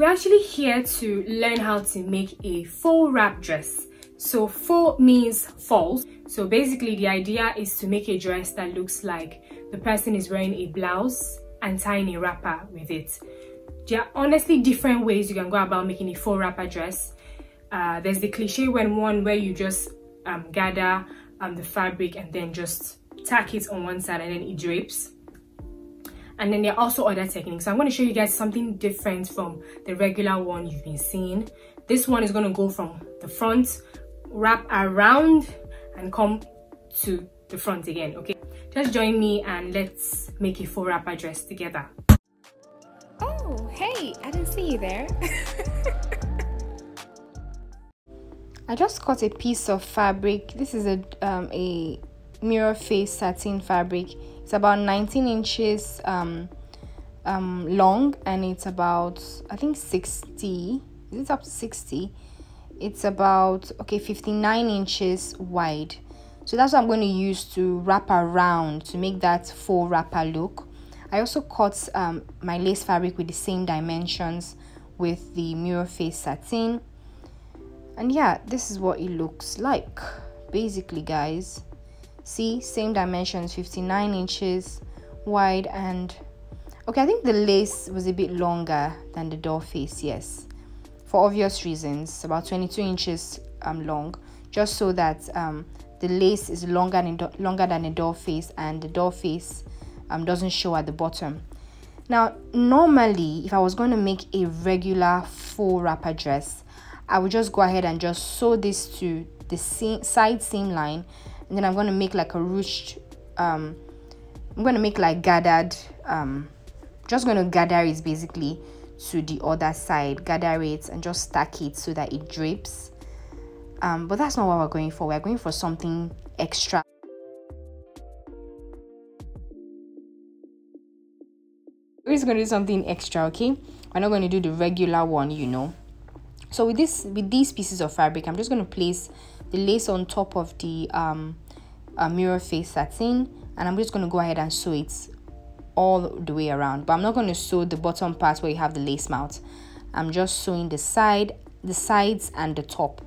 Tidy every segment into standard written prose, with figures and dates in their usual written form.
we're actually here to learn how to make a faux wrap dress. So faux means false. So basically the idea is to make a dress that looks like the person is wearing a blouse and tying a wrapper with it. There are honestly different ways you can go about making a faux wrapper dress. There's the cliche one where you just gather the fabric and then just tack it on one side and then it drapes. And then there are also other techniques. So I'm going to show you guys something different from the regular one you've been seeing. This one is going to go from the front, wrap around and come to the front again. Okay, just join me and let's make a faux wrapper dress together. Oh, hey, I didn't see you there. I just cut a piece of fabric. This is a mirror face satin fabric. It's about 19 inches long, and it's about, I think, 60. Is it up to 60? It's about 59 inches wide. So that's what I'm going to use to wrap around to make that faux wrapper look. I also cut my lace fabric with the same dimensions with the mirror face satin. And yeah, this is what it looks like basically, guys. See, same dimensions, 59 inches wide. And okay, I think the lace was a bit longer than the doll face, yes, for obvious reasons. About 22 inches long, just so that the lace is longer than the doll face, and the doll face doesn't show at the bottom. Now, normally, if I was going to make a regular faux wrapper dress, I would just go ahead and just sew this to the side seam line, and then I'm going to make like a ruched, I'm going to make like gathered, just going to gather it basically to the other side, gather it and just stack it so that it drapes. But that's not what we're going for. We're going for something extra. We're just going to do something extra, okay? We're not going to do the regular one, you know. So with these pieces of fabric, I'm just going to place the lace on top of the mirror face satin, and I'm just going to go ahead and sew it all the way around. But I'm not going to sew the bottom part where you have the lace mount. I'm just sewing the sides and the top.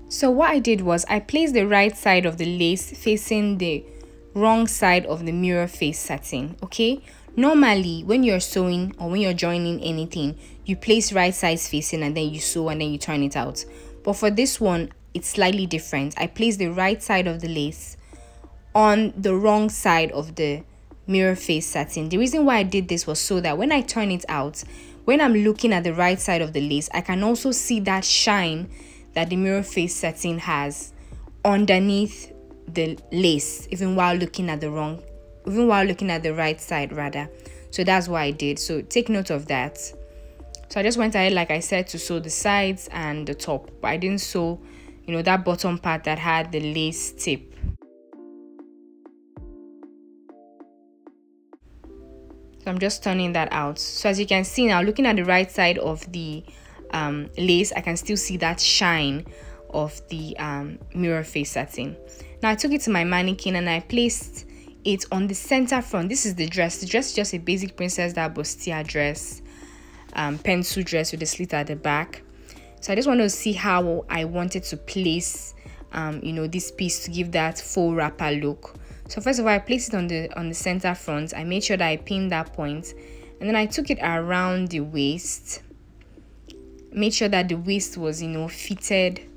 So what I did was I placed the right side of the lace facing the wrong side of the mirror face satin, okay? Normally, when you're sewing or when you're joining anything, you place right sides facing and then you sew and then you turn it out. But for this one, it's slightly different. I placed the right side of the lace on the wrong side of the mirror face satin. The reason why I did this was so that when I turn it out, when I'm looking at the right side of the lace, I can also see that shine that the mirror face satin has underneath the lace, even while looking at the right side rather. So that's what I did. So take note of that. So I just went ahead, like I said, to sew the sides and the top, but I didn't sew, you know, that bottom part that had the lace tip. So I'm just turning that out. So as you can see now, looking at the right side of the lace, I can still see that shine of the mirror face satin. Now I took it to my mannequin and I placed it on the center front. This is the dress. The dress is just a basic Princess Bustier dress, pencil dress with a slit at the back. So I just wanted to see how I wanted to place you know, this piece to give that faux wrapper look. So first of all, I placed it on the center front. I made sure that I pinned that point, and then I took it around the waist, made sure that the waist was, you know, fitted.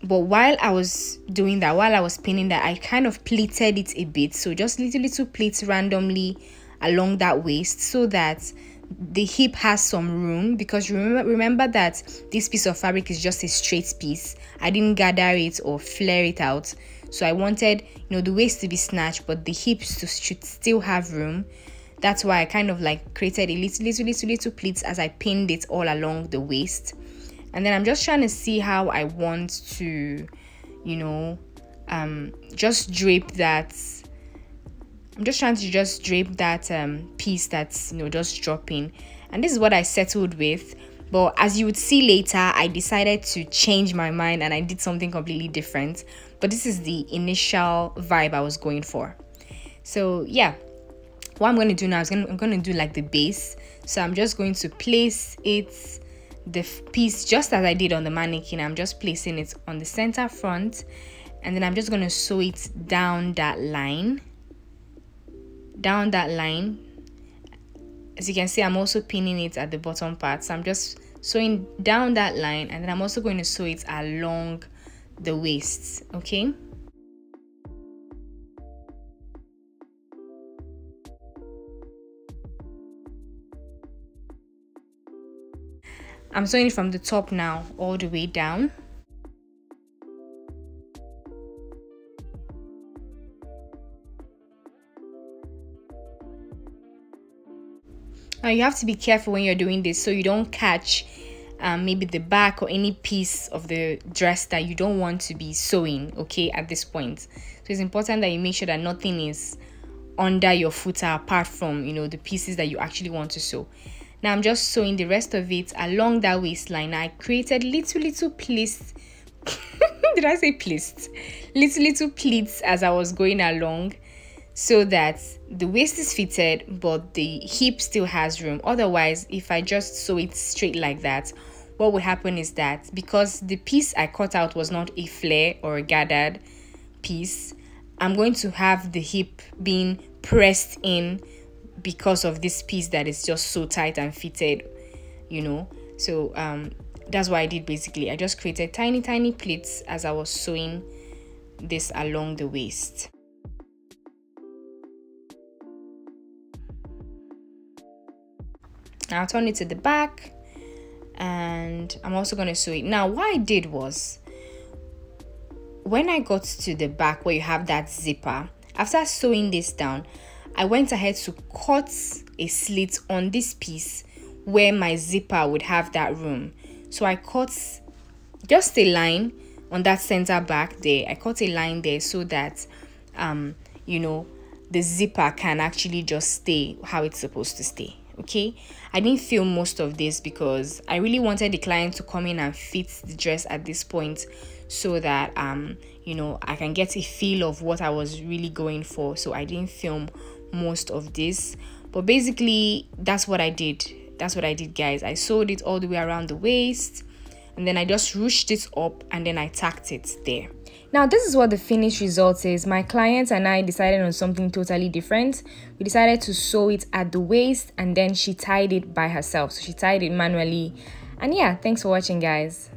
But while I was doing that, while I was pinning that, I kind of pleated it a bit. So just little pleats randomly along that waist so that the hip has some room, because remember that this piece of fabric is just a straight piece. I didn't gather it or flare it out. So I wanted, you know, the waist to be snatched, but the hips should still have room. That's why I kind of like created a little pleats as I pinned it all along the waist. And then I'm just trying to see how I want to, you know, just drape that. I'm just trying to just drape that piece that's, you know, just dropping. And this is what I settled with. But as you would see later, I decided to change my mind and I did something completely different. But this is the initial vibe I was going for. So yeah, what I'm going to do now is I'm going to do like the base. So I'm just going to place the piece just as I did on the mannequin. I'm just placing it on the center front, and then I'm just going to sew it down that line. As you can see, I'm also pinning it at the bottom part. So I'm just sewing down that line, and then I'm also going to sew it along the waist. Okay. I'm sewing it from the top now all the way down. Now you have to be careful when you're doing this so you don't catch maybe the back or any piece of the dress that you don't want to be sewing, okay, at this point. So it's important that you make sure that nothing is under your footer apart from, you know, the pieces that you actually want to sew. Now I'm just sewing the rest of it along that waistline. I created little pleats. Did I say pleats? Little pleats as I was going along, so that the waist is fitted but the hip still has room. Otherwise, if I just sew it straight like that, what would happen is that because the piece I cut out was not a flare or a gathered piece, I'm going to have the hip being pressed in because of this piece that is just so tight and fitted, you know. So that's what I did basically. I just created tiny pleats as I was sewing this along the waist. Now I'll turn it to the back, and I'm also going to sew it. Now what I did was, when I got to the back where you have that zipper, after sewing this down, I went ahead to cut a slit on this piece where my zipper would have that room. So I cut just a line on that center back there. I cut a line there so that you know, the zipper can actually just stay how it's supposed to stay. Okay, I didn't film most of this because I really wanted the client to come in and fit the dress at this point, so that you know, I can get a feel of what I was really going for. So I didn't film most of this, but basically that's what I did. Guys. I sewed it all the way around the waist, and then I just ruched it up, and then I tacked it there. Now this is what the finished result is. My client and I decided on something totally different. We decided to sew it at the waist, and then she tied it by herself. So she tied it manually. And yeah, thanks for watching, guys.